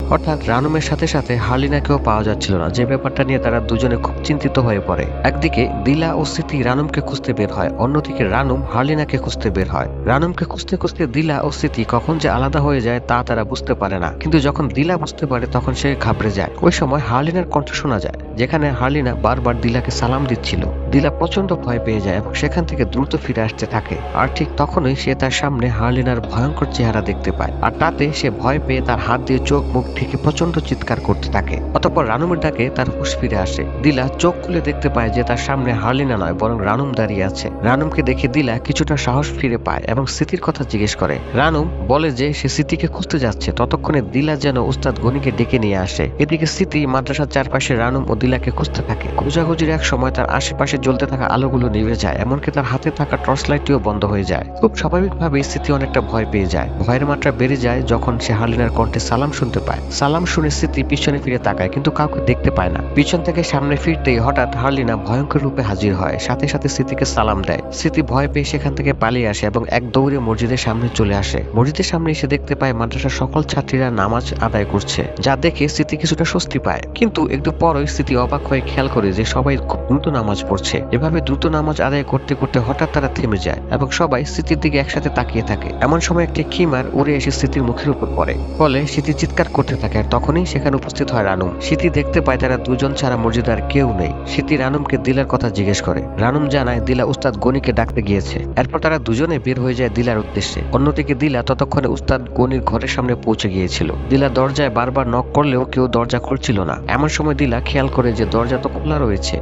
হঠাৎ রানুমের সাথে সাথে হার্লিনাকেও পাওয়া যাচ্ছিল না, যে ব্যাপারটা নিয়ে তারা দুজনে খুব চিন্তিত হয়ে পড়ে। একদিকে দিলা ও স্মৃতি রানুমকে খুঁজতে বের হয়, অন্যদিকে রানুম হার্লিনাকে খুঁজতে বের হয়। রানুমকে খুঁজতে খুঁজতে দিলা ও স্মৃতি কখন যে আলাদা হয়ে যায় তা তারা বুঝতে পারে না, কিন্তু যখন দিলা বুঝতে পারে তখন সে ঘাবড়ে যায়। ওই সময় হার্লিনার কণ্ঠ শোনা যায়, যেখানে হার্লিনা বারবার দিলাকে সালাম দিচ্ছিল। দিলা প্রচন্ড ভয় পেয়ে যায় এবং সেখান থেকে দ্রুত ফিরে আসতে থাকে। আর ঠিক তখনই সে তার সামনে হার্লিনার ভয়ঙ্কর চেহারা দেখতে পায়, আর তাতে সে ভয় পেয়ে তার হাত দিয়ে চোখ মুখ ঢেকে প্রচন্ড চিৎকার করতে থাকে। অতঃপর রানুমের ডাকে তার হুঁশ ফিরে আসে। দিলা চোখ খুলে দেখতে পায় যে তার সামনে হার্লিনা নয়, বরং রানুম দাঁড়িয়ে আছে। রানুমকে দেখে দিলা কিছুটা সাহস ফিরে পায় এবং স্মৃতির কথা জিজ্ঞেস করে। রানুম বলে যে সে স্মৃতিকে খুঁজতে যাচ্ছে। ততক্ষণে দিলা যেন উস্তাদ গনিকে ডেকে নিয়ে আসে। এদিকে স্মৃতি মাদ্রাসার চারপাশে রানুম ও দিলাকে খুঁজতে থাকে। খোঁজাখুঁজির এক সময় তার আশেপাশে জ্বলতে থাকা আলোগুলো নিভে যায়, এমনকি তার হাতে থাকা টর্চ লাইটটিও বন্ধ হয়ে যায়। খুব স্বাভাবিকভাবেই স্মৃতি অনেকটা ভয় পেয়ে যায়। ভয়ের মাত্রা বেড়ে যায় যখন সে হার্লিনার কণ্ঠে সালাম শুনতে পায়। সালাম শুনে স্মৃতি পিছনে ফিরে তাকায়, কিন্তু কাউকে দেখতে পায় না। পিছন থেকে সামনে ফিরতেই হঠাৎ হার্লিনা ভয়ঙ্কর রূপে হাজির হয়, সাথে সাথে স্মৃতিকে সালাম দেয়। স্মৃতি ভয় পেয়ে সেখান থেকে পালিয়ে আসে এবং এক দৌড়ে মসজিদের সামনে চলে আসে। মসজিদের সামনে এসে দেখতে পায় মাদ্রাসার সকল ছাত্রীরা নামাজ আদায় করছে, যা দেখে স্মৃতি কিছুটা স্বস্তি পায়। কিন্তু একটু পরই স্মৃতি অবাক হয়ে খেয়াল করে যে সবাই খুব দ্রুত নামাজ পড়ছে। এভাবে দ্রুত নামাজ আদায় করতে করতে হঠাৎ তারা থেমে যায় এবং সবাই স্মৃতির দিকে একসাথে তাকিয়ে থাকে। এমন সময় একটি খিমার উড়ে এসে স্মৃতির মুখের উপর পড়ে, ফলে স্মৃতি চিৎকার করতে থাকে। আর তখনই সেখানে উপস্থিত হয় রানুম। স্মৃতি দেখতে পায় তারা দুজন ছাড়া মসজিদে আর কেউ নেই। স্মৃতি রানুমকে দিলার কথা জিজ্ঞেস করে। রানুম জানায় দিলা উস্তাদ গনিকে ডাকতে গিয়েছে। এরপর তারা দুজনে বের হয়ে যায় দিলার উদ্দেশ্যে। অন্যদিকে দিলা ততক্ষণে উস্তাদ গনির ঘরের সামনে পৌঁছে গিয়েছিল। দিলা দরজায় বারবার নক করলেও কেউ দরজা খুলছিল না। এমন সময় দিলা খেয়াল করে যে দরজা তো খোলা রয়েছে।